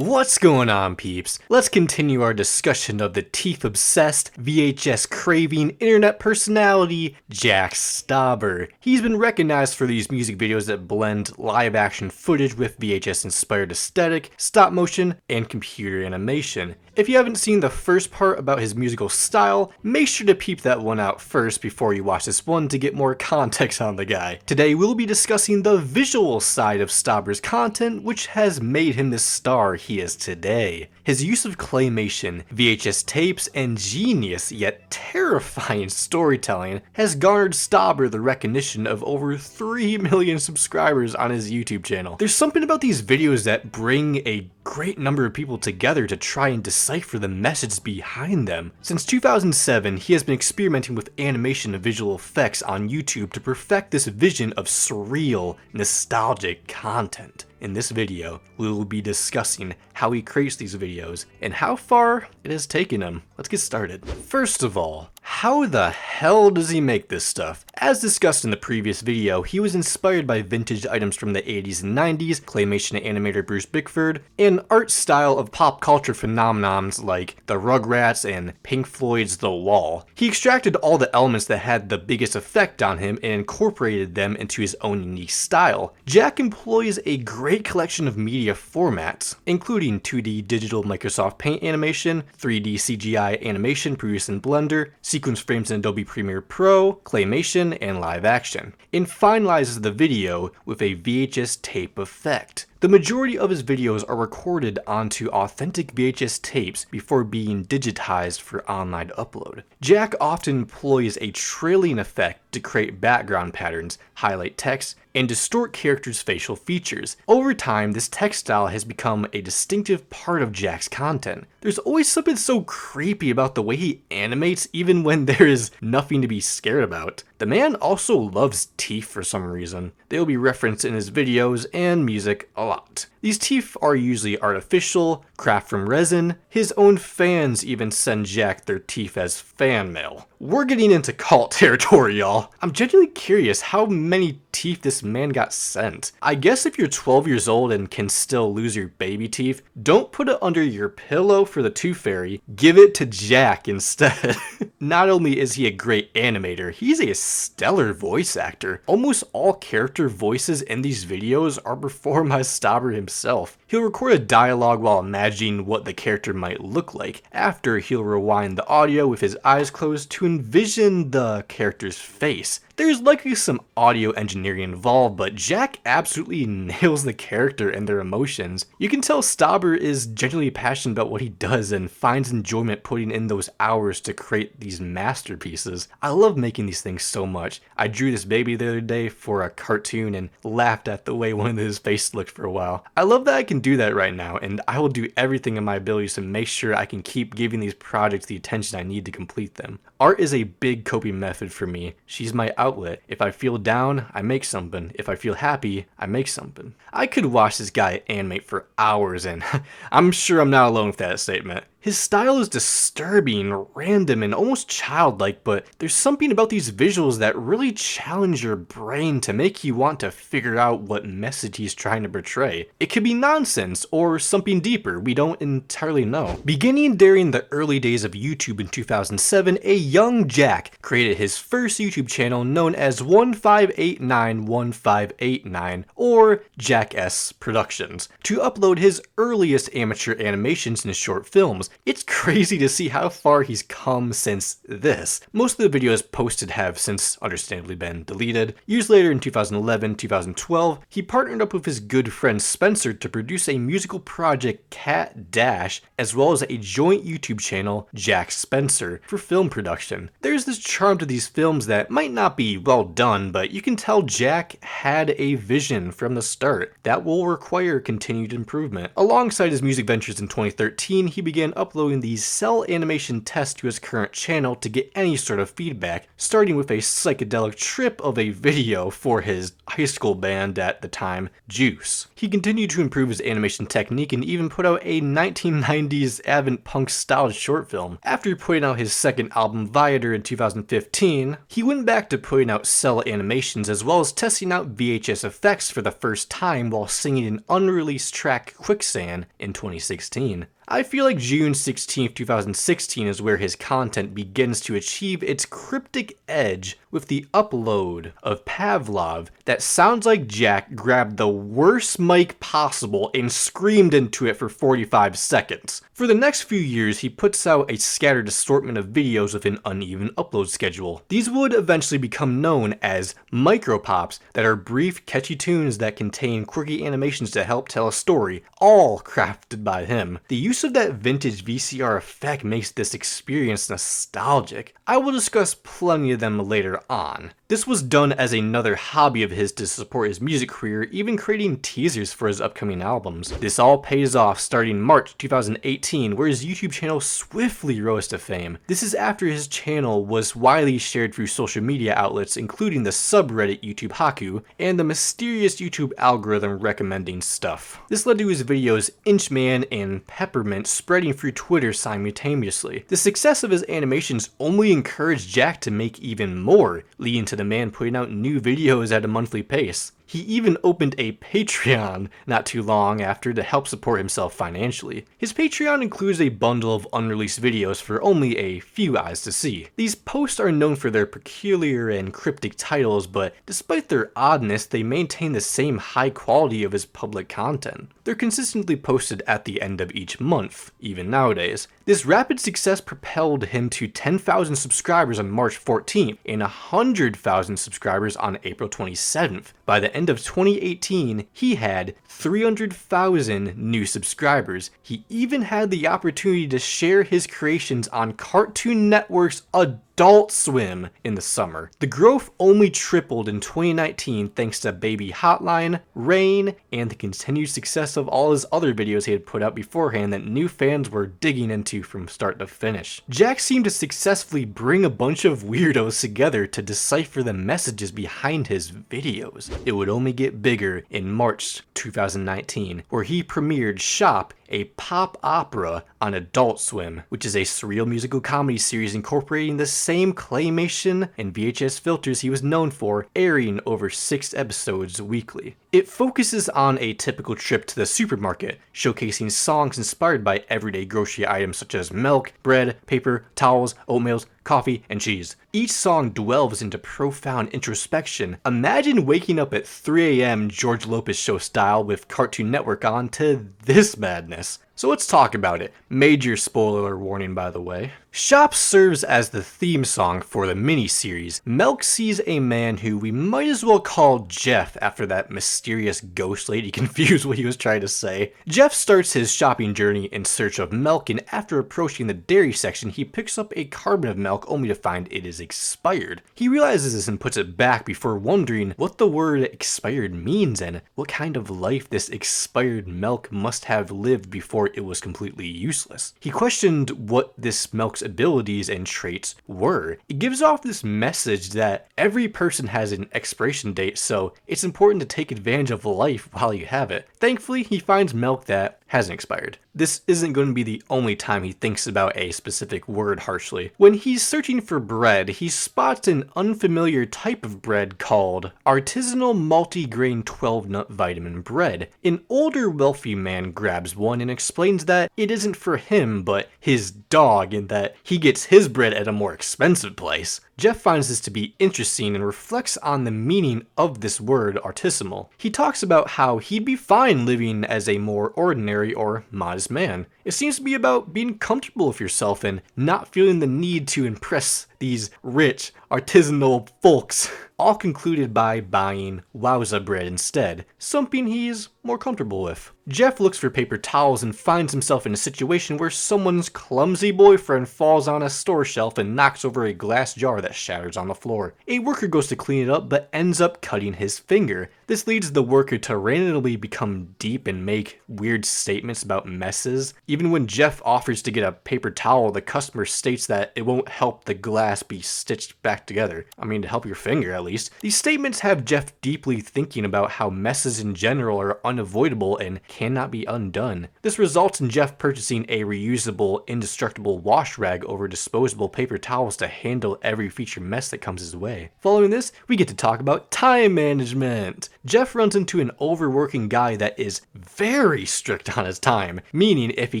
What's going on, peeps? Let's continue our discussion of the teeth-obsessed, VHS-craving internet personality, Jack Stauber. He's been recognized for these music videos that blend live-action footage with VHS-inspired aesthetic, stop-motion, and computer animation. If you haven't seen the first part about his musical style, make sure to peep that one out first before you watch this one to get more context on the guy. Today we'll be discussing the visual side of Stauber's content, which has made him the star he is today. His use of claymation, VHS tapes, and genius yet terrifying storytelling has garnered Stauber the recognition of over 3 million subscribers on his YouTube channel. There's something about these videos that bring a great number of people together to try and decipher the message behind them. Since 2007, he has been experimenting with animation and visual effects on YouTube to perfect this vision of surreal, nostalgic content. In this video, we will be discussing how he creates these videos and how far it has taken him. Let's get started. First of all, how the hell does he make this stuff? As discussed in the previous video, he was inspired by vintage items from the 80s and 90s, claymation animator Bruce Bickford, and art style of pop culture phenomenons like the Rugrats and Pink Floyd's The Wall. He extracted all the elements that had the biggest effect on him and incorporated them into his own unique style. Jack employs a great collection of media formats, including 2D digital Microsoft Paint animation, 3D CGI animation produced in Blender, sequence frames in Adobe Premiere Pro, claymation, and live action, and finalizes the video with a VHS tape effect. The majority of his videos are recorded onto authentic VHS tapes before being digitized for online upload. Jack often employs a trailing effect to create background patterns, highlight text, and distort characters' facial features. Over time, this text style has become a distinctive part of Jack's content. There's always something so creepy about the way he animates even when there is nothing to be scared about. The man also loves teeth for some reason. They will be referenced in his videos and music a lot. These teeth are usually artificial, craft from resin. His own fans even send Jack their teeth as fan mail. We're getting into cult territory, y'all. I'm genuinely curious how many teeth this man got sent. I guess if you're 12 years old and can still lose your baby teeth, don't put it under your pillow for the tooth fairy, give it to Jack instead. Not only is he a great animator, he's a stellar voice actor. Almost all character voices in these videos are performed by Stauber himself. He'll record a dialogue while imagining what the character might look like. After, he'll rewind the audio with his eyes closed to envision the character's face. There's likely some audio engineering involved, but Jack absolutely nails the character and their emotions. You can tell Stauber is genuinely passionate about what he does and finds enjoyment putting in those hours to create these masterpieces. I love making these things so much. I drew this baby the other day for a cartoon and laughed at the way one of his faces looked for a while. I love that I can do that right now, and I will do everything in my abilities to make sure I can keep giving these projects the attention I need to complete them. Art is a big coping method for me. She's my outlet. If I feel down, I make something. If I feel happy, I make something. I could watch this guy animate for hours, and I'm sure I'm not alone with that statement. His style is disturbing, random, and almost childlike, but there's something about these visuals that really challenge your brain to make you want to figure out what message he's trying to portray. It could be nonsense or something deeper, we don't entirely know. Beginning during the early days of YouTube in 2007, a young Jack created his first YouTube channel known as 15891589 or Jack S Productions to upload his earliest amateur animations and short films. It's crazy to see how far he's come since this. Most of the videos posted have since understandably been deleted. Years later in 2011-2012, he partnered up with his good friend Spencer to produce a musical project Cat Dash, as well as a joint YouTube channel, Jack Spencer, for film production. There's this charm to these films that might not be well done, but you can tell Jack had a vision from the start that will require continued improvement. Alongside his music ventures in 2013, he began uploading these cell animation tests to his current channel to get any sort of feedback, starting with a psychedelic trip of a video for his high school band at the time, Juice. He continued to improve his animation technique and even put out a 1990s avant punk styled short film. After putting out his second album, Viator, in 2015, he went back to putting out cell animations as well as testing out VHS effects for the first time while singing an unreleased track, Quicksand, in 2016. I feel like June 16, 2016 is where his content begins to achieve its cryptic edge with the upload of Pavlov that sounds like Jack grabbed the worst mic possible and screamed into it for 45 seconds. For the next few years, he puts out a scattered assortment of videos with an uneven upload schedule. These would eventually become known as Micropops, that are brief, catchy tunes that contain quirky animations to help tell a story, all crafted by him. The use of that vintage VCR effect makes this experience nostalgic. I will discuss plenty of them later on. This was done as another hobby of his to support his music career, even creating teasers for his upcoming albums. This all pays off starting March 2018, where his YouTube channel swiftly rose to fame. This is after his channel was widely shared through social media outlets, including the subreddit YouTube Haku, and the mysterious YouTube algorithm recommending stuff. This led to his videos Inchman and Peppermint spreading through Twitter simultaneously. The success of his animations only encouraged Jack to make even more, leading to the man putting out new videos at a monthly pace. He even opened a Patreon not too long after to help support himself financially. His Patreon includes a bundle of unreleased videos for only a few eyes to see. These posts are known for their peculiar and cryptic titles, but despite their oddness, they maintain the same high quality of his public content. They're consistently posted at the end of each month, even nowadays. This rapid success propelled him to 10,000 subscribers on March 14th and 100,000 subscribers on April 27th. By the end of 2018, he had 300,000 new subscribers. He even had the opportunity to share his creations on Cartoon Network's Adult Swim in the summer. The growth only tripled in 2019 thanks to Baby Hotline, Rain, and the continued success of all his other videos he had put out beforehand that new fans were digging into from start to finish. Jack seemed to successfully bring a bunch of weirdos together to decipher the messages behind his videos. It would only get bigger in March 2019, where he premiered Shop, a pop opera on Adult Swim, which is a surreal musical comedy series incorporating the same claymation and VHS filters he was known for, airing over 6 episodes weekly. It focuses on a typical trip to the supermarket, showcasing songs inspired by everyday grocery items such as milk, bread, paper, towels, oatmeal, coffee, and cheese. Each song delves into profound introspection. Imagine waking up at 3 a.m. George Lopez show style with Cartoon Network on to this madness. So let's talk about it. Major spoiler warning, by the way. Shop serves as the theme song for the miniseries. Melk sees a man who we might as well call Jeff after that mysterious ghost lady confused what he was trying to say. Jeff starts his shopping journey in search of milk, and after approaching the dairy section, he picks up a carton of milk only to find it is expired. He realizes this and puts it back before wondering what the word expired means and what kind of life this expired milk must have lived before it was completely useless. He questioned what this milk's abilities and traits were. It gives off this message that every person has an expiration date, so it's important to take advantage of life while you have it. Thankfully, he finds milk that hasn't expired. This isn't going to be the only time he thinks about a specific word harshly. When he's searching for bread, he spots an unfamiliar type of bread called artisanal multi-grain 12-nut vitamin bread. An older wealthy man grabs one and explains that it isn't for him but his dog, and that he gets his bread at a more expensive place. Jeff finds this to be interesting and reflects on the meaning of this word artisanal. He talks about how he'd be fine living as a more ordinary or modest man. It seems to be about being comfortable with yourself and not feeling the need to impress these rich, artisanal folks. All concluded by buying Wowza bread instead, something he's more comfortable with. Jeff looks for paper towels and finds himself in a situation where someone's clumsy boyfriend falls on a store shelf and knocks over a glass jar that shatters on the floor. A worker goes to clean it up but ends up cutting his finger. This leads the worker to randomly become deep and make weird statements about messes. Even when Jeff offers to get a paper towel, the customer states that it won't help the glass be stitched back together. I mean, to help your finger at least. These statements have Jeff deeply thinking about how messes in general are unavoidable and cannot be undone. This results in Jeff purchasing a reusable, indestructible wash rag over disposable paper towels to handle every future mess that comes his way. Following this, we get to talk about time management. Jeff runs into an overworking guy that is very strict on his time, meaning if he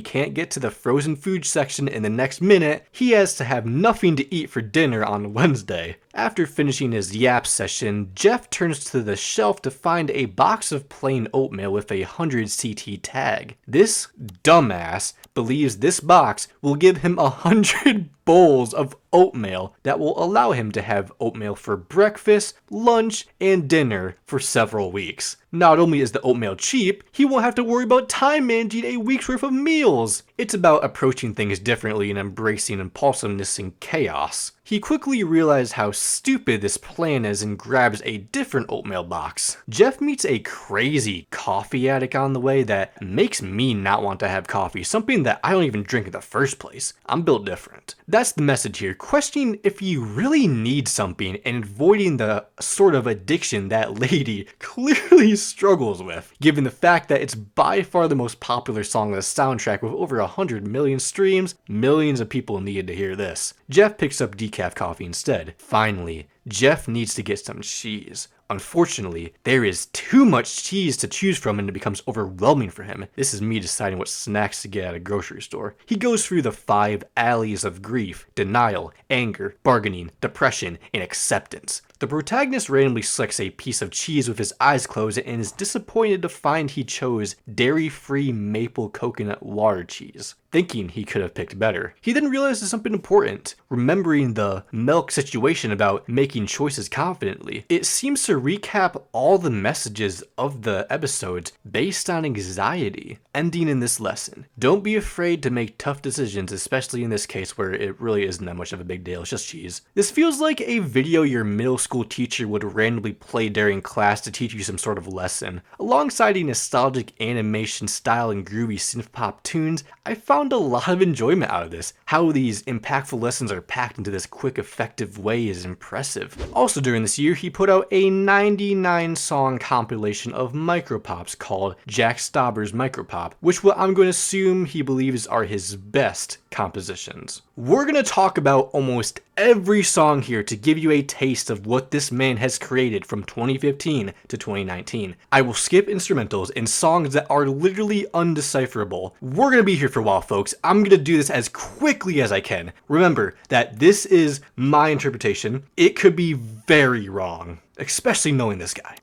can't get to the frozen food section in the next minute, he has to have nothing to eat for dinner on Wednesday. After finishing his yap session, Jeff turns to the shelf to find a box of plain oatmeal with a 100 CT tag. This dumbass believes this box will give him 100 bowls of oatmeal that will allow him to have oatmeal for breakfast, lunch, and dinner for several weeks. Not only is the oatmeal cheap, he won't have to worry about time managing a week's worth of meals. It's about approaching things differently and embracing impulsiveness and chaos. He quickly realizes how stupid this plan is and grabs a different oatmeal box. Jeff meets a crazy coffee addict on the way that makes me not want to have coffee, something that I don't even drink in the first place. I'm built different. That's the message here, questioning if you really need something and avoiding the sort of addiction that lady clearly struggles with, given the fact that it's by far the most popular song on the soundtrack with over 100 million streams. Millions of people needed to hear this. Jeff picks up decaf coffee instead. Finally, Jeff needs to get some cheese. Unfortunately, there is too much cheese to choose from and it becomes overwhelming for him. This is me deciding what snacks to get at a grocery store. He goes through the 5 alleys of grief, denial, anger, bargaining, depression, and acceptance. The protagonist randomly selects a piece of cheese with his eyes closed and is disappointed to find he chose dairy-free maple coconut water cheese, thinking he could have picked better. He then realizes something important, remembering the milk situation about making choices confidently. It seems to recap all the messages of the episodes based on anxiety, ending in this lesson. Don't be afraid to make tough decisions, especially in this case where it really isn't that much of a big deal, it's just cheese. This feels like a video your middle school teacher would randomly play during class to teach you some sort of lesson. Alongside a nostalgic animation style and groovy synth-pop tunes, I found a lot of enjoyment out of this. How these impactful lessons are packed into this quick, effective way is impressive. Also during this year, he put out a 99-song compilation of Micropops called Jack Stauber's Micropop, which I'm going to assume he believes are his best compositions. We're going to talk about almost every song here to give you a taste of what this man has created from 2015 to 2019. I will skip instrumentals and songs that are literally undecipherable. We're going to be here for a while, folks. I'm going to do this as quickly as I can. Remember that this is my interpretation. It could be very wrong, especially knowing this guy.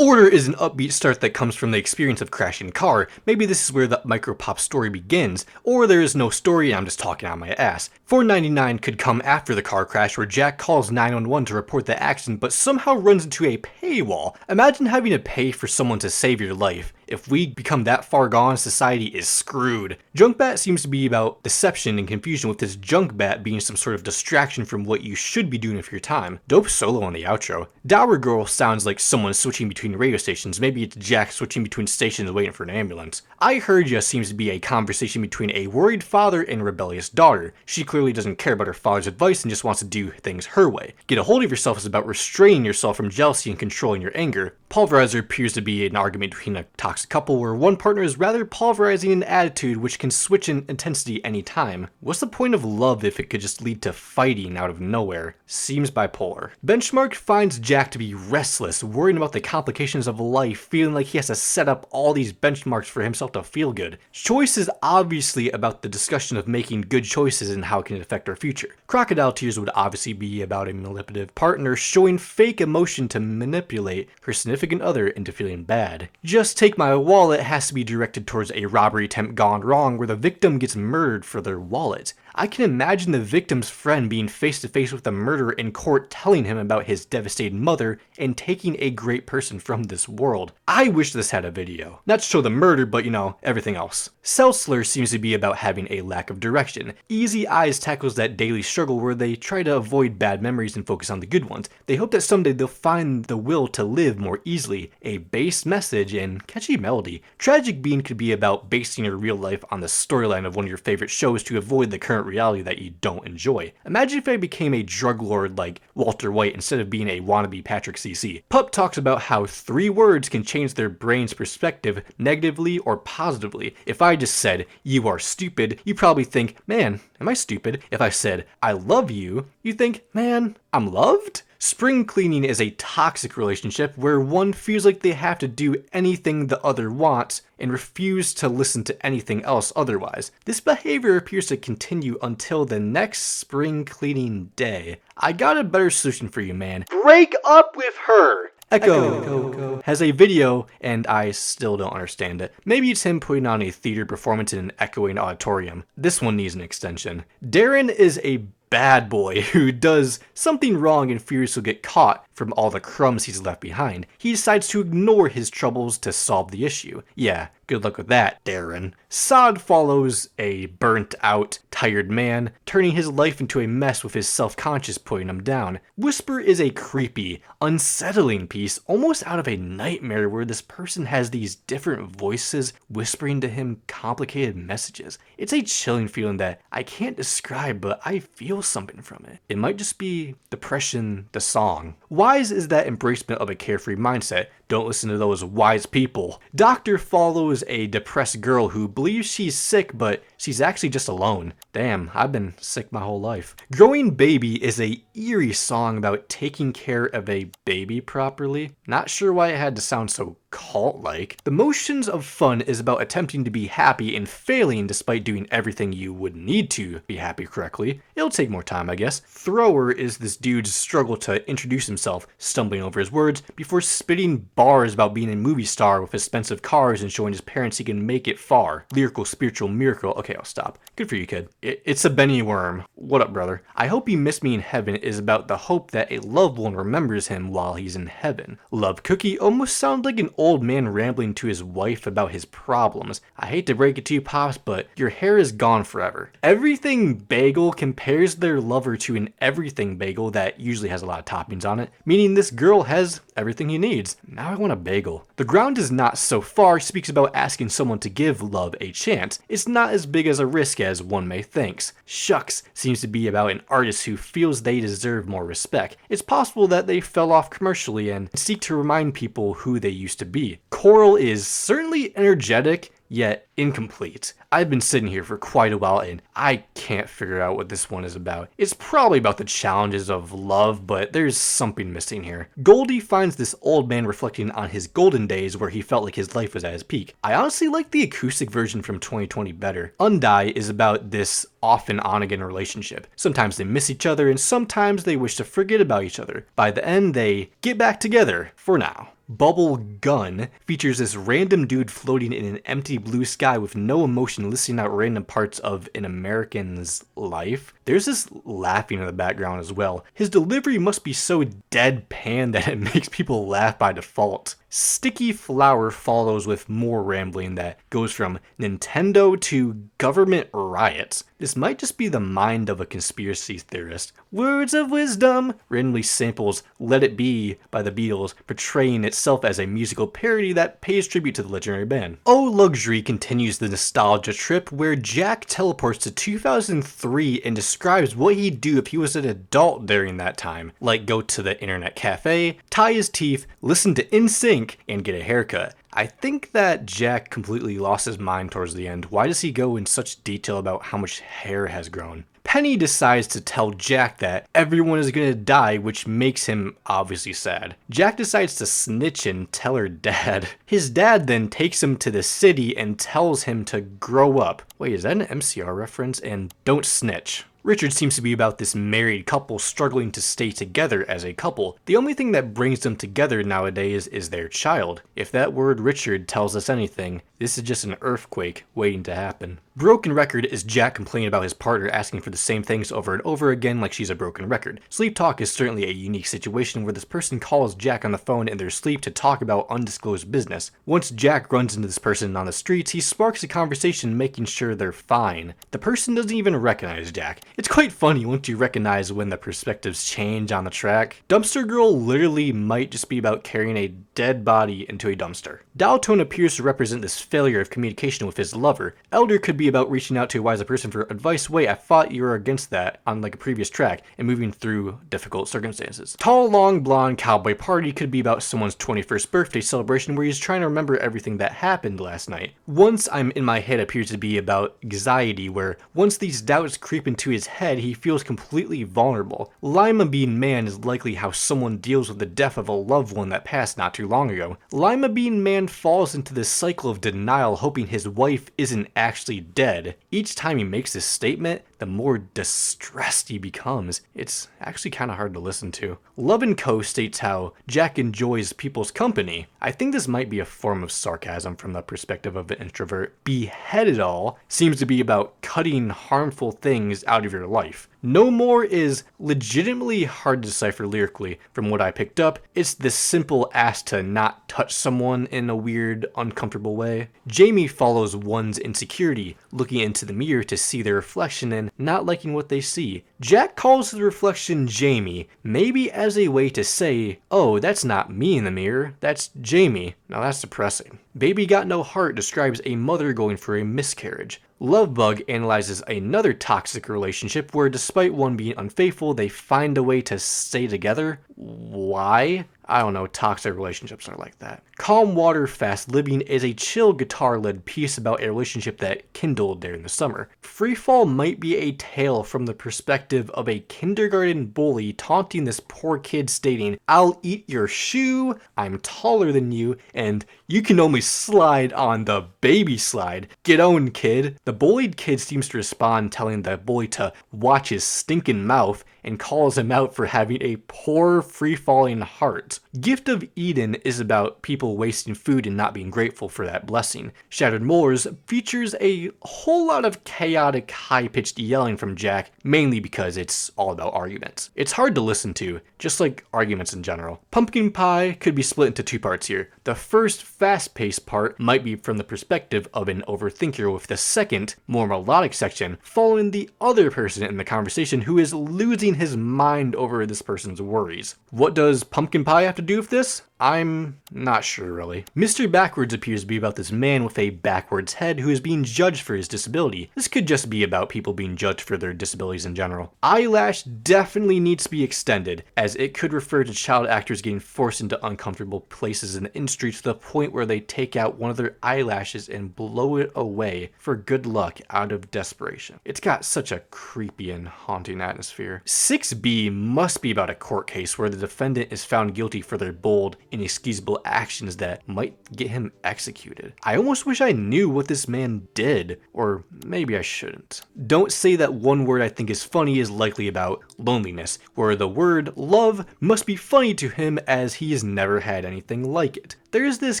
Order is an upbeat start that comes from the experience of crashing a car. Maybe this is where the Micropop story begins, or there is no story and I'm just talking on my ass. 499 could come after the car crash where Jack calls 911 to report the accident but somehow runs into a paywall. Imagine having to pay for someone to save your life. If we become that far gone, society is screwed. Junkbat seems to be about deception and confusion, with this Junkbat being some sort of distraction from what you should be doing with your time. Dope solo on the outro. Dower Girl sounds like someone switching between radio stations. Maybe it's Jack switching between stations waiting for an ambulance. I Heard Ya seems to be a conversation between a worried father and a rebellious daughter. She clearly doesn't care about her father's advice and just wants to do things her way. Get a Hold of Yourself is about restraining yourself from jealousy and controlling your anger. Pulverizer appears to be an argument between a toxic couple where one partner is rather pulverizing in attitude which can switch in intensity anytime. What's the point of love if it could just lead to fighting out of nowhere? Seems bipolar. Benchmark finds Jack to be restless, worrying about the complications of life, feeling like he has to set up all these benchmarks for himself to feel good. Choice is obviously about the discussion of making good choices and how it can affect our future. Crocodile Tears would obviously be about a manipulative partner showing fake emotion to manipulate her significant other into feeling bad. Just Take My Wallet has to be directed towards a robbery attempt gone wrong where the victim gets murdered for their wallet. I can imagine the victim's friend being face to face with the murderer in court telling him about his devastated mother and taking a great person from this world. I wish this had a video. Not to show the murder, but you know, everything else. Seltzler seems to be about having a lack of direction. Easy Eyes tackles that daily struggle where they try to avoid bad memories and focus on the good ones. They hope that someday they'll find the will to live more easily. A bass message and catchy melody. Tragic Bean could be about basing your real life on the storyline of one of your favorite shows to avoid the current reality that you don't enjoy. Imagine if I became a drug lord like Walter White instead of being a wannabe Patrick CC. Pup talks about how 3 words can change their brain's perspective negatively or positively. If I just said, "You are stupid," you probably think, "Man, am I stupid?" If I said, "I love you," you think, "Man, I'm loved?" Spring cleaning is a toxic relationship where one feels like they have to do anything the other wants and refuse to listen to anything else otherwise. This behavior appears to continue until the next spring cleaning day. I got a better solution for you, man. Break up with her! Echo has a video, and I still don't understand it. Maybe it's him putting on a theater performance in an echoing auditorium. This one needs an extension. Darren is a bad boy who does something wrong and fears he'll get caught from all the crumbs he's left behind. He decides to ignore his troubles to solve the issue. Yeah, good luck with that, Darren. Sod follows a burnt out, tired man, turning his life into a mess with his self-conscious putting him down. Whisper is a creepy, unsettling piece, almost out of a nightmare where this person has these different voices whispering to him complicated messages. It's a chilling feeling that I can't describe, but I feel something from it. It might just be Depression, the song. Wise is that embracement of a carefree mindset. Don't listen to those wise people. Doctor follows a depressed girl who believes she's sick, but she's actually just alone. Damn, I've been sick my whole life. Growing Baby is a eerie song about taking care of a baby properly. Not sure why it had to sound so cult-like. The Motions of Fun is about attempting to be happy and failing despite doing everything you would need to be happy correctly. It'll take more time, I guess. Thrower is this dude's struggle to introduce himself, stumbling over his words before spitting bars about being a movie star with expensive cars and showing his parents he can make it far. Lyrical spiritual miracle. Okay, I'll stop. Good for you, kid. It's a Benny Worm. What up, brother? I Hope You Miss Me in Heaven is about the hope that a loved one remembers him while he's in heaven. Love Cookie almost sounds like an old man rambling to his wife about his problems. I hate to break it to you, Pops, but your hair is gone forever. Everything Bagel compares their lover to an everything bagel that usually has a lot of toppings on it, meaning this girl has everything he needs. Now I want a bagel. The Ground Is Not So Far speaks about asking someone to give love a chance. It's not as big as a risk as one may think. Shucks seems to be about an artist who feels they deserve more respect. It's possible that they fell off commercially and seek to remind people who they used to be. Coral is certainly energetic, yet incomplete. I've been sitting here for quite a while and I can't figure out what this one is about. It's probably about the challenges of love, but there's something missing here. Goldie finds this old man reflecting on his golden days where he felt like his life was at his peak. I honestly like the acoustic version from 2020 better. Undie is about this off and on again relationship. Sometimes they miss each other and sometimes they wish to forget about each other. By the end, they get back together for now. Bubble Gun features this random dude floating in an empty blue sky with no emotion, listing out random parts of an American's life. There's this laughing in the background as well. His delivery must be so deadpan that it makes people laugh by default. Sticky Flower follows with more rambling that goes from Nintendo to government riots. This might just be the mind of a conspiracy theorist. Words of Wisdom randomly samples Let It Be by the Beatles, portraying itself as a musical parody that pays tribute to the legendary band. Oh Luxury continues the nostalgia trip where Jack teleports to 2003 and describes what he'd do if he was an adult during that time, like go to the internet cafe, tie his teeth, listen to NSYNC, and get a haircut. I think that Jack completely lost his mind towards the end. Why does he go in such detail about how much hair has grown? Penny decides to tell Jack that everyone is gonna die, which makes him obviously sad. Jack decides to snitch and tell her dad. His dad then takes him to the city and tells him to grow up. Wait, is that an MCR reference? And don't snitch. Richard seems to be about this married couple struggling to stay together as a couple. The only thing that brings them together nowadays is their child. If that word Richard tells us anything, this is just an earthquake waiting to happen. Broken record is Jack complaining about his partner asking for the same things over and over again like she's a broken record. Sleep talk is certainly a unique situation where this person calls Jack on the phone in their sleep to talk about undisclosed business. Once Jack runs into this person on the streets, he sparks a conversation making sure they're fine. The person doesn't even recognize Jack. It's quite funny once you recognize when the perspectives change on the track. Dumpster Girl literally might just be about carrying a dead body into a dumpster. Dial tone appears to represent this failure of communication with his lover. Elder could be about reaching out to a wiser person for advice. Wait, I thought you were against that on like a previous track, and moving through difficult circumstances. Tall, long, blonde cowboy party could be about someone's 21st birthday celebration where he's trying to remember everything that happened last night. Once I'm in my head appears to be about anxiety, where once these doubts creep into his head, he feels completely vulnerable. Lima Bean Man is likely how someone deals with the death of a loved one that passed not too long ago. Lima Bean Man falls into this cycle of denial, hoping his wife isn't actually dead. Each time he makes this statement, the more distressed he becomes. It's actually kind of hard to listen to. Love & Co. states how Jack enjoys people's company. I think this might be a form of sarcasm from the perspective of an introvert. Behead It All seems to be about cutting harmful things out of your life. No More is legitimately hard to decipher lyrically. From what I picked up, it's this simple ask to not touch someone in a weird, uncomfortable way. Jamie follows one's insecurity, looking into the mirror to see their reflection and not liking what they see. Jack calls the reflection Jamie, maybe as a way to say, oh, that's not me in the mirror, that's Jamie. Now that's depressing. Baby Got No Heart describes a mother going for a miscarriage. Lovebug analyzes another toxic relationship where despite one being unfaithful, they find a way to stay together. Why? I don't know, toxic relationships are like that. Calm Water Fast Living is a chill guitar-led piece about a relationship that kindled during the summer. Freefall might be a tale from the perspective of a kindergarten bully taunting this poor kid stating, I'll eat your shoe, I'm taller than you, and you can only slide on the baby slide. Get owned, kid. The bullied kid seems to respond telling the bully to watch his stinking mouth and calls him out for having a poor free-falling heart. Gift of Eden is about people wasting food and not being grateful for that blessing. Shattered Molars features a whole lot of chaotic, high-pitched yelling from Jack, mainly because it's all about arguments. It's hard to listen to, just like arguments in general. Pumpkin Pie could be split into two parts here. The first fast-paced part might be from the perspective of an overthinker, with the second, more melodic section following the other person in the conversation who is losing his mind over this person's worries. What does Pumpkin Pie have to do with this? I'm not sure really. Mr. Backwards appears to be about this man with a backwards head who is being judged for his disability. This could just be about people being judged for their disabilities in general. Eyelash definitely needs to be extended, as it could refer to child actors getting forced into uncomfortable places in the industry to the point where they take out one of their eyelashes and blow it away for good luck out of desperation. It's got such a creepy and haunting atmosphere. 6B must be about a court case where the defendant is found guilty for their bold, inexcusable actions that might get him executed. I almost wish I knew what this man did, or maybe I shouldn't. Don't Say That One Word I Think Is Funny is likely about loneliness, where the word love must be funny to him as he has never had anything like it. There's this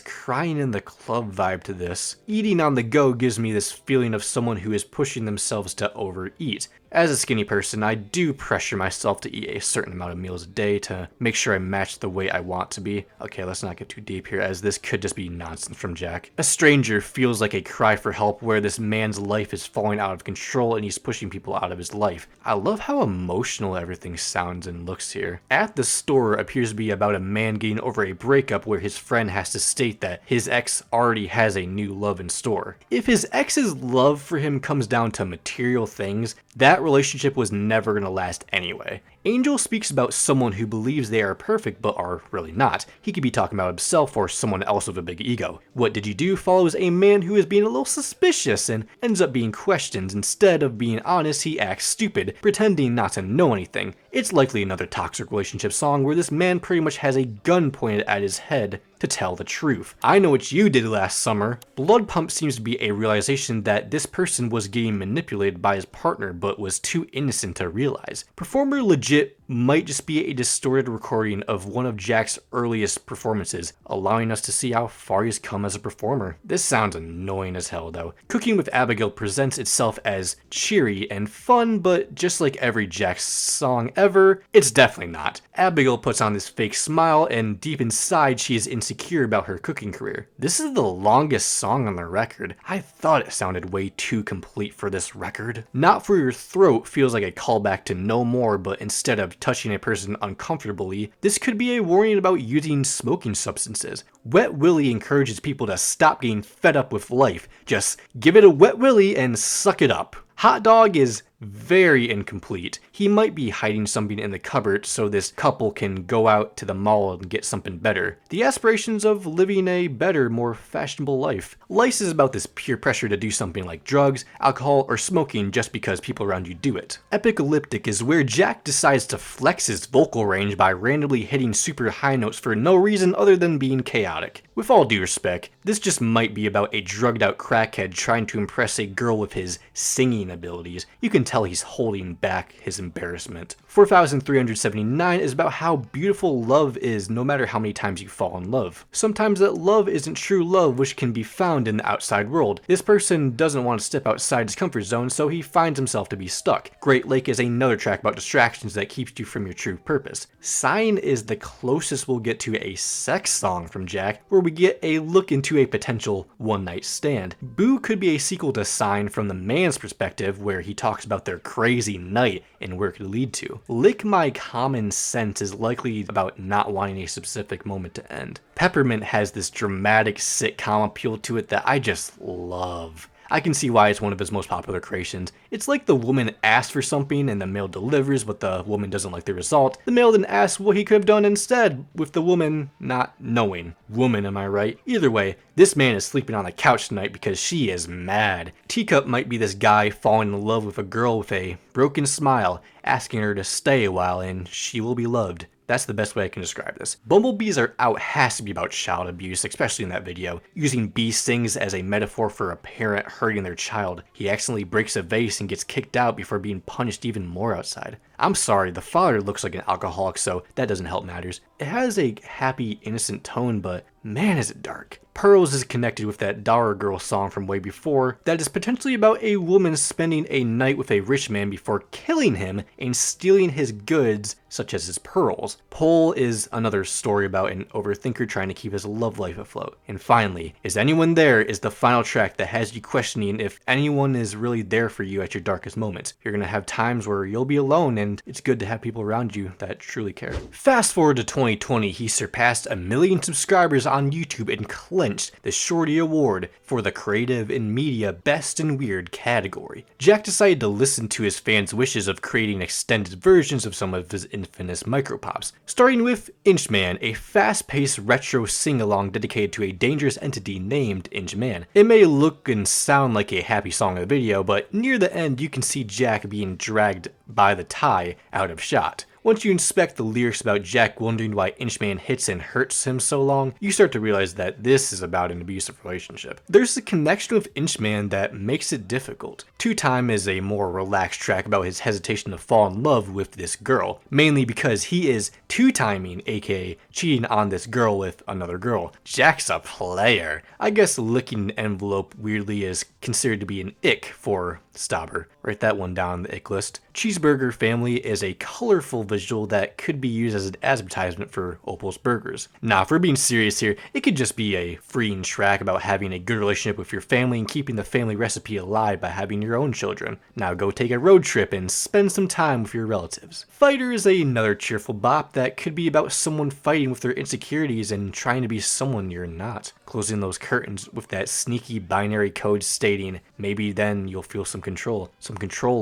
crying in the club vibe to this. Eating on the go gives me this feeling of someone who is pushing themselves to overeat. As a skinny person, I do pressure myself to eat a certain amount of meals a day to make sure I match the weight I want to be. Okay, let's not get too deep here, as this could just be nonsense from Jack. A Stranger feels like a cry for help where this man's life is falling out of control and he's pushing people out of his life. I love how emotional everything sounds and looks here. At the Store appears to be about a man getting over a breakup where his friend has to state that his ex already has a new love in store. If his ex's love for him comes down to material things, that relationship was never going to last anyway. Angel speaks about someone who believes they are perfect but are really not. He could be talking about himself or someone else with a big ego. What Did You Do follows a man who is being a little suspicious and ends up being questioned. Instead of being honest, he acts stupid, pretending not to know anything. It's likely another toxic relationship song where this man pretty much has a gun pointed at his head to tell the truth. I know what you did last summer. Blood Pump seems to be a realization that this person was getting manipulated by his partner but was too innocent to realize. Performer Legit might just be a distorted recording of one of Jack's earliest performances, allowing us to see how far he's come as a performer. This sounds annoying as hell though. Cooking with Abigail presents itself as cheery and fun, but just like every Jack song ever, it's definitely not. Abigail puts on this fake smile, and deep inside she is insecure about her cooking career. This is the longest song on the record. I thought it sounded way too complete for this record. Not For Your Throat feels like a callback to No More, but instead of touching a person uncomfortably, this could be a warning about using smoking substances. Wet Willie encourages people to stop getting fed up with life. Just give it a wet willy and suck it up. Hot Dog is very incomplete. He might be hiding something in the cupboard so this couple can go out to the mall and get something better. The aspirations of living a better, more fashionable life. Lice is about this peer pressure to do something like drugs, alcohol, or smoking just because people around you do it. Epicalyptic is where Jack decides to flex his vocal range by randomly hitting super high notes for no reason other than being chaotic. With all due respect, this just might be about a drugged out crackhead trying to impress a girl with his singing abilities. You can tell he's holding back his embarrassment. 4379 is about how beautiful love is no matter how many times you fall in love. Sometimes that love isn't true love, which can be found in the outside world. This person doesn't want to step outside his comfort zone, so he finds himself to be stuck. Great Lake is another track about distractions that keeps you from your true purpose. Sign is the closest we'll get to a sex song from Jack, where we get a look into a potential one-night stand. Boo could be a sequel to Sign from the man's perspective, where he talks about their crazy night and where it could lead to. Lick My Common Sense is likely about not wanting a specific moment to end. Peppermint has this dramatic sitcom appeal to it that I just love. I can see why it's one of his most popular creations. It's like the woman asks for something and the male delivers, but the woman doesn't like the result. The male then asks what he could have done instead, with the woman not knowing. Woman, am I right? Either way, this man is sleeping on the couch tonight because she is mad. Teacup might be this guy falling in love with a girl with a broken smile, asking her to stay a while and she will be loved. That's the best way I can describe this. Bumblebees Are Out has to be about child abuse, especially in that video, using bee stings as a metaphor for a parent hurting their child. He accidentally breaks a vase and gets kicked out before being punished even more outside. I'm sorry, the father looks like an alcoholic, so that doesn't help matters. It has a happy, innocent tone, but man is it dark. Pearls is connected with that Dollar Girl song from way before that is potentially about a woman spending a night with a rich man before killing him and stealing his goods, such as his pearls. Pole is another story about an overthinker trying to keep his love life afloat. And finally, Is Anyone There is the final track that has you questioning if anyone is really there for you at your darkest moments. You're gonna have times where you'll be alone, and it's good to have people around you that truly care. Fast forward to 2020, he surpassed 1 million subscribers on YouTube and clinched the Shorty Award for the Creative and Media Best and Weird category. Jack decided to listen to his fans' wishes of creating extended versions of some of his infamous micropops, starting with Inchman, a fast-paced retro sing-along dedicated to a dangerous entity named Inchman. It may look and sound like a happy song in the video, but near the end you can see Jack being dragged by the tie out of shot. Once you inspect the lyrics about Jack wondering why Inchman hits and hurts him so long, you start to realize that this is about an abusive relationship. There's a connection with Inchman that makes it difficult. Two Time is a more relaxed track about his hesitation to fall in love with this girl, mainly because he is two-timing, aka cheating on this girl with another girl. Jack's a player. I guess licking an envelope weirdly is considered to be an ick for Stauber. Write that one down on the ick list. Cheeseburger Family is a colorful visual that could be used as an advertisement for Opal's Burgers. Now, if we're being serious here, it could just be a freeing track about having a good relationship with your family and keeping the family recipe alive by having your own children. Now go take a road trip and spend some time with your relatives. Fighter is another cheerful bop that could be about someone fighting with their insecurities and trying to be someone you're not. Closing those curtains with that sneaky binary code stating, maybe then you'll feel some control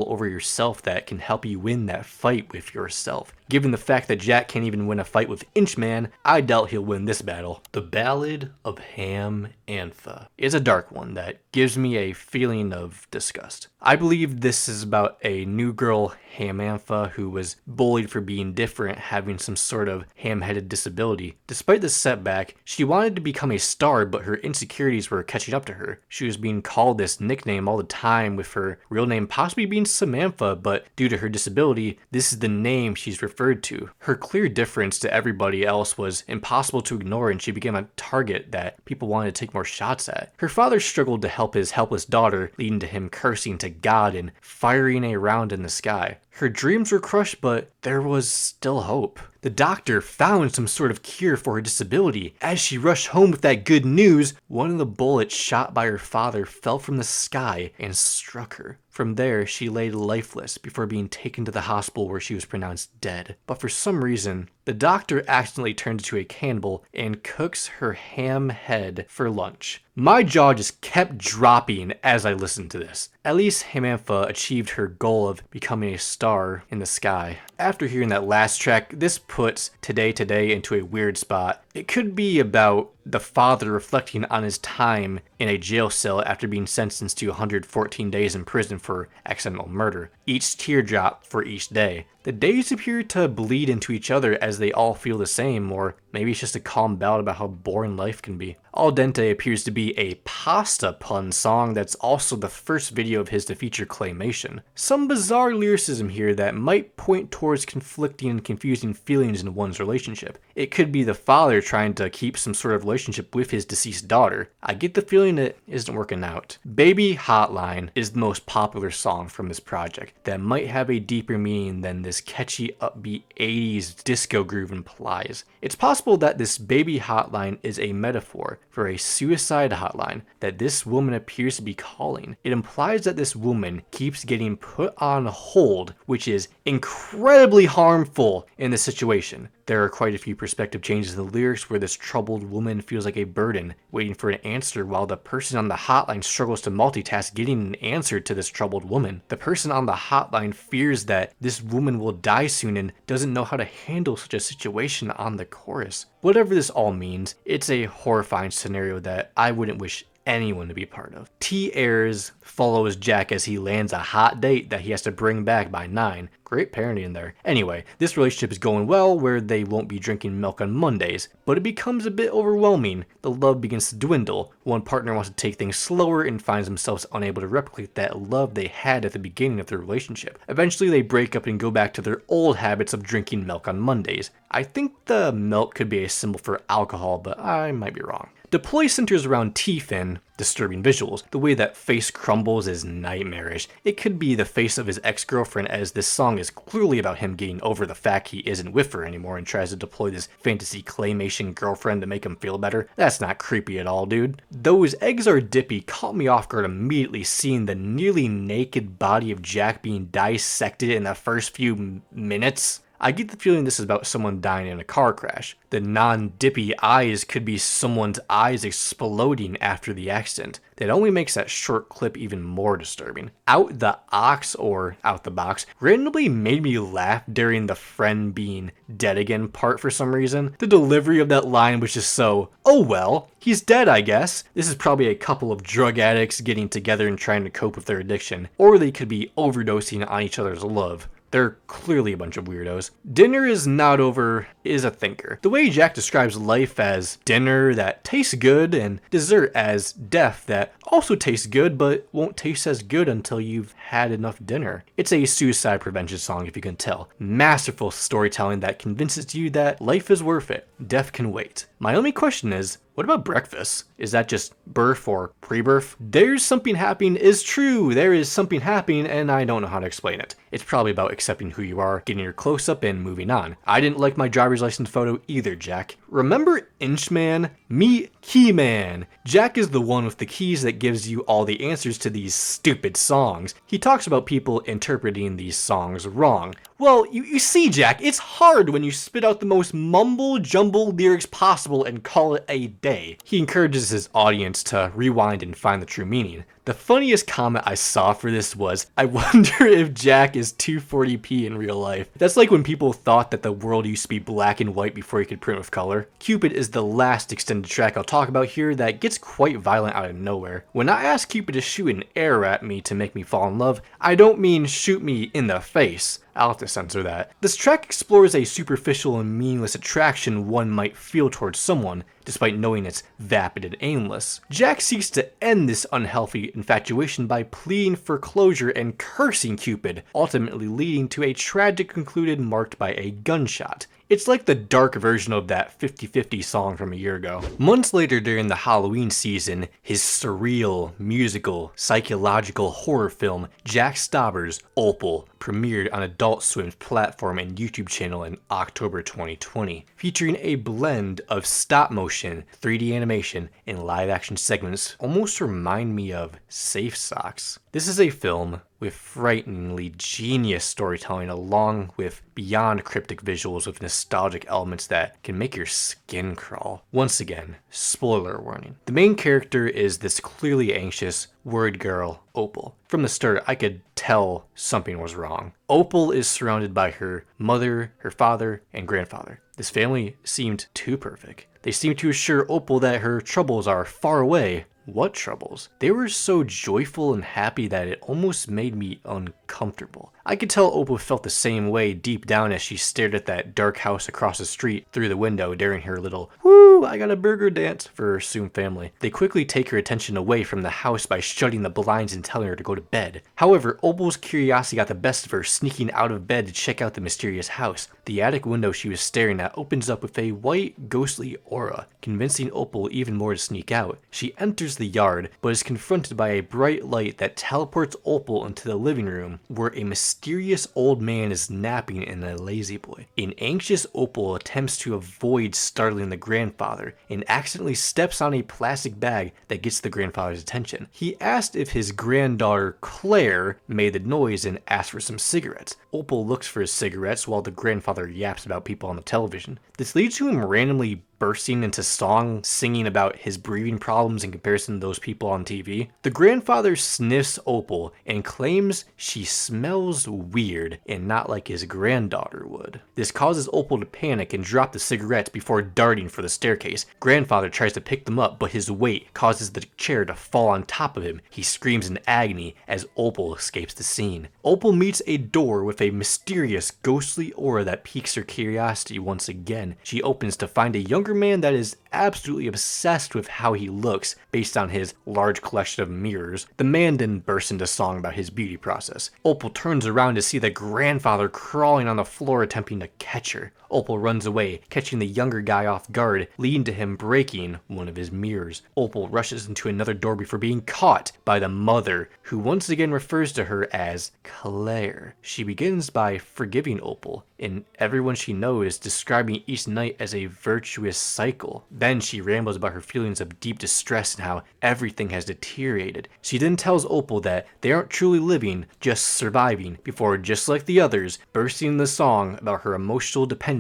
over yourself that can help you win that fight with yourself. himself. Given the fact that Jack can't even win a fight with Inchman, I doubt he'll win this battle. The Ballad of Ham Antha is a dark one that gives me a feeling of disgust. I believe this is about a new girl, Hamantha, who was bullied for being different, having some sort of ham-headed disability. Despite this setback, she wanted to become a star, but her insecurities were catching up to her. She was being called this nickname all the time, with her real name possibly being Samantha, but due to her disability, this is the name she's referred to. Her clear difference to everybody else was impossible to ignore, and she became a target that people wanted to take more shots at. Her father struggled to help his helpless daughter, leading to him cursing to God and firing a round in the sky. Her dreams were crushed, but there was still hope. The doctor found some sort of cure for her disability. As she rushed home with that good news, one of the bullets shot by her father fell from the sky and struck her. From there, she lay lifeless before being taken to the hospital where she was pronounced dead. But for some reason, the doctor accidentally turns into a cannibal and cooks her ham head for lunch. My jaw just kept dropping as I listened to this. At least Hamantha achieved her goal of becoming a star in the sky. After hearing that last track, this puts Today into a weird spot. It could be about the father reflecting on his time in a jail cell after being sentenced to 114 days in prison for accidental murder, each teardrop for each day. The days appear to bleed into each other as they all feel the same, or maybe it's just a calm ballad about how boring life can be. Al Dente appears to be a pasta pun song that's also the first video of his to feature claymation. Some bizarre lyricism here that might point towards conflicting and confusing feelings in one's relationship. It could be the father trying to keep some sort of relationship with his deceased daughter. I get the feeling it isn't working out. Baby Hotline is the most popular song from this project that might have a deeper meaning than this catchy upbeat 80s disco groove implies. It's possible that this baby hotline is a metaphor for a suicide hotline that this woman appears to be calling. It implies that this woman keeps getting put on hold, which is incredibly harmful in this situation. There are quite a few perspective changes in the lyrics where this troubled woman feels like a burden, waiting for an answer while the person on the hotline struggles to multitask getting an answer to this troubled woman. The person on the hotline fears that this woman will die soon and doesn't know how to handle such a situation on the chorus. Whatever this all means, it's a horrifying scenario that I wouldn't wish anyone to be part of. T. Ayers follows Jack as he lands a hot date that he has to bring back by 9. Great parenting there. Anyway, this relationship is going well where they won't be drinking milk on Mondays, but it becomes a bit overwhelming. The love begins to dwindle. One partner wants to take things slower and finds themselves unable to replicate that love they had at the beginning of their relationship. Eventually they break up and go back to their old habits of drinking milk on Mondays. I think the milk could be a symbol for alcohol, but I might be wrong. The play centers around T-Fin, disturbing visuals. The way that face crumbles is nightmarish. It could be the face of his ex-girlfriend, as this song is clearly about him getting over the fact he isn't with her anymore and tries to deploy this fantasy claymation girlfriend to make him feel better. That's not creepy at all, dude. Those eggs are dippy caught me off guard immediately seeing the nearly naked body of Jack being dissected in the first few minutes. I get the feeling this is about someone dying in a car crash. The non-dippy eyes could be someone's eyes exploding after the accident. That only makes that short clip even more disturbing. Out the Ox, or Out the Box, randomly made me laugh during the friend being dead again part for some reason. The delivery of that line was just so, oh well, he's dead I guess. This is probably a couple of drug addicts getting together and trying to cope with their addiction. Or they could be overdosing on each other's love. They're clearly a bunch of weirdos. Dinner is not over is a thinker. The way Jack describes life as dinner that tastes good and dessert as death that also tastes good but won't taste as good until you've had enough dinner. It's a suicide prevention song if you can tell. Masterful storytelling that convinces you that life is worth it. Death can wait. My only question is, what about breakfast? Is that just birth or pre-birth? There's something happening is true. There is something happening and I don't know how to explain it. It's probably about accepting who you are, getting your close-up and moving on. I didn't like my driver's license photo either, Jack. Remember Inchman? Meet Keyman. Jack is the one with the keys that gives you all the answers to these stupid songs. He talks about people interpreting these songs wrong. Well, you see, Jack, it's hard when you spit out the most mumble-jumble lyrics possible and call it a day. He encourages his audience to rewind and find the true meaning. The funniest comment I saw for this was, I wonder if Jack is 240p in real life. That's like when people thought that the world used to be black and white before you could print with color. Cupid is the last extended track I'll talk about here that gets quite violent out of nowhere. When I ask Cupid to shoot an arrow at me to make me fall in love, I don't mean shoot me in the face. I'll have to censor that. This track explores a superficial and meaningless attraction one might feel towards someone, despite knowing it's vapid and aimless. Jack seeks to end this unhealthy infatuation by pleading for closure and cursing Cupid, ultimately leading to a tragic conclusion marked by a gunshot. It's like the dark version of that 50/50 song from a year ago. Months later during the Halloween season, his surreal, musical, psychological horror film Jack Stauber's Opal premiered on Adult Swim's platform and YouTube channel in October 2020, featuring a blend of stop motion, 3D animation, and live action segments almost remind me of Safe Socks. This is a film with frighteningly genius storytelling along with beyond cryptic visuals with nostalgic elements that can make your skin crawl. Once again, spoiler warning. The main character is this clearly anxious, worried girl, Opal. From the start, I could tell something was wrong. Opal is surrounded by her mother, her father, and grandfather. This family seemed too perfect. They seemed to assure Opal that her troubles are far away. What troubles? They were so joyful and happy that it almost made me uncomfortable. I could tell Opal felt the same way deep down as she stared at that dark house across the street through the window during her little "woo, I got a burger" dance for her assumed family. They quickly take her attention away from the house by shutting the blinds and telling her to go to bed. However, Opal's curiosity got the best of her, sneaking out of bed to check out the mysterious house. The attic window she was staring at opens up with a white, ghostly aura, convincing Opal even more to sneak out. She enters the yard, but is confronted by a bright light that teleports Opal into the living room, where a mysterious old man is napping in a lazy boy. An anxious Opal attempts to avoid startling the grandfather and accidentally steps on a plastic bag that gets the grandfather's attention. He asked if his granddaughter Claire made the noise and asked for some cigarettes. Opal looks for his cigarettes while the grandfather yaps about people on the television. This leads to him randomly bursting into song singing about his breathing problems in comparison to those people on TV. The grandfather sniffs Opal and claims she smells weird and not like his granddaughter would. This causes Opal to panic and drop the cigarettes before darting for the staircase. Grandfather tries to pick them up, but his weight causes the chair to fall on top of him. He screams in agony as Opal escapes the scene. Opal meets a door with a mysterious ghostly aura that piques her curiosity once again. She opens to find a younger man that is absolutely obsessed with how he looks based on his large collection of mirrors. The man then bursts into song about his beauty process. Opal turns around to see the grandfather crawling on the floor attempting to catch her. Opal runs away, catching the younger guy off guard, leading to him breaking one of his mirrors. Opal rushes into another door before being caught by the mother, who once again refers to her as Claire. She begins by forgiving Opal, and everyone she knows describing each night as a virtuous cycle. Then she rambles about her feelings of deep distress and how everything has deteriorated. She then tells Opal that they aren't truly living, just surviving, before, just like the others, bursting in the song about her emotional dependency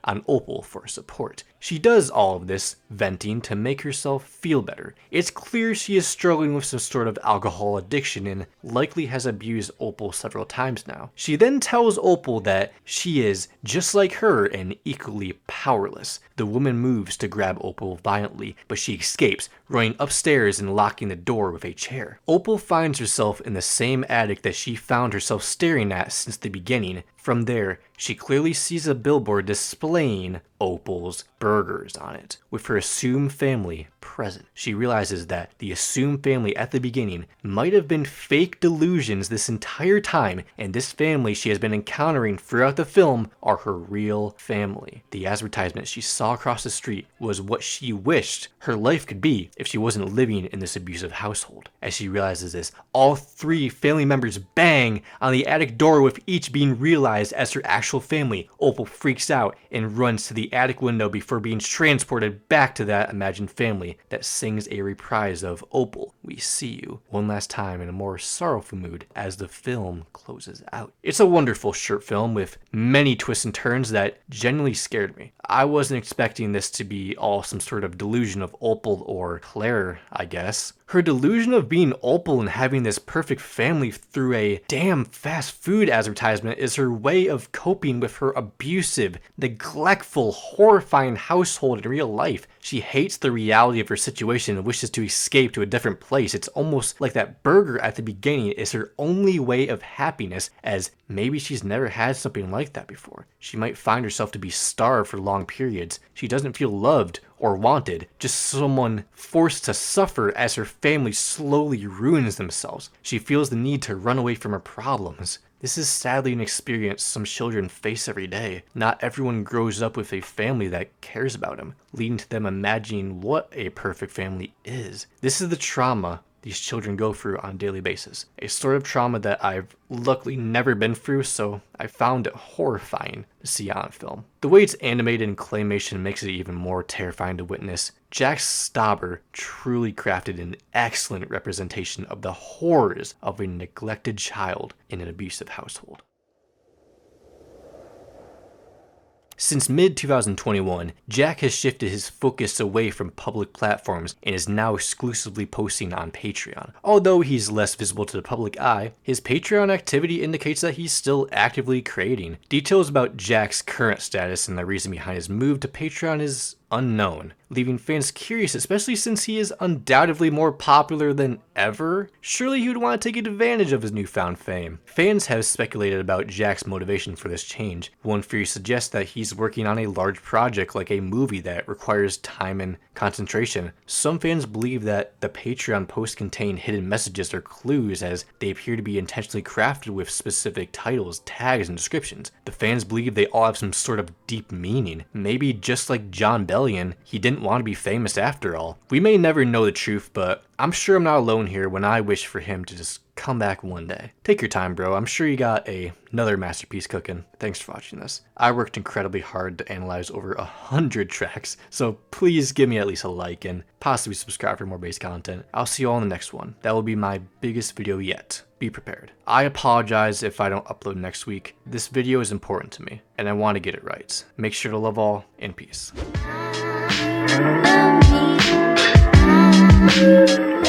on Opal for support. She does all of this venting to make herself feel better. It's clear she is struggling with some sort of alcohol addiction and likely has abused Opal several times now. She then tells Opal that she is just like her and equally powerless. The woman moves to grab Opal violently, but she escapes, running upstairs and locking the door with a chair. Opal finds herself in the same attic that she found herself staring at since the beginning. From there, she clearly sees a billboard displaying Opal's burgers on it, with her assumed family present. She realizes that the assumed family at the beginning might have been fake delusions this entire time, and this family she has been encountering throughout the film are her real family. The advertisement she saw across the street was what she wished her life could be if she wasn't living in this abusive household. As she realizes this, all three family members bang on the attic door, with each being realized as her actual family. Opal freaks out and runs to the attic window before being transported back to that imagined family that sings a reprise of Opal, We See You, one last time in a more sorrowful mood as the film closes out. It's a wonderful short film with many twists and turns that genuinely scared me. I wasn't expecting this to be all some sort of delusion of Opal or Claire, I guess. Her delusion of being Opal and having this perfect family through a damn fast food advertisement is her way of coping with her abusive, neglectful, horrifying household in real life. She hates the reality of her situation and wishes to escape to a different place. It's almost like that burger at the beginning is her only way of happiness, as maybe she's never had something like that before. She might find herself to be starved for long periods. She doesn't feel loved or wanted, just someone forced to suffer as her family slowly ruins themselves. She feels the need to run away from her problems. This is sadly an experience some children face every day. Not everyone grows up with a family that cares about them, leading to them imagining what a perfect family is. This is the trauma these children go through on a daily basis. A sort of trauma that I've luckily never been through, so I found it horrifying to see on film. The way it's animated in claymation makes it even more terrifying to witness. Jack Stauber truly crafted an excellent representation of the horrors of a neglected child in an abusive household. Since mid-2021, Jack has shifted his focus away from public platforms and is now exclusively posting on Patreon. Although he's less visible to the public eye, his Patreon activity indicates that he's still actively creating. Details about Jack's current status and the reason behind his move to Patreon is unknown, leaving fans curious, especially since he is undoubtedly more popular than ever. Surely he would want to take advantage of his newfound fame. Fans have speculated about Jack's motivation for this change. One theory suggests that he's working on a large project like a movie that requires time and concentration. Some fans believe that the Patreon posts contain hidden messages or clues, as they appear to be intentionally crafted with specific titles, tags, and descriptions. The fans believe they all have some sort of deep meaning. Maybe just like John Bellion, he didn't want to be famous after all. We may never know the truth, but I'm sure I'm not alone here when I wish for him to just come back one day. Take your time, bro. I'm sure you got another masterpiece cooking. Thanks for watching this. I worked incredibly hard to analyze over 100 tracks, so please give me at least a like and possibly subscribe for more bass content. I'll see you all in the next one. That will be my biggest video yet. Be prepared. I apologize if I don't upload next week. This video is important to me, and I want to get it right. Make sure to love all, and peace.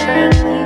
Thank you.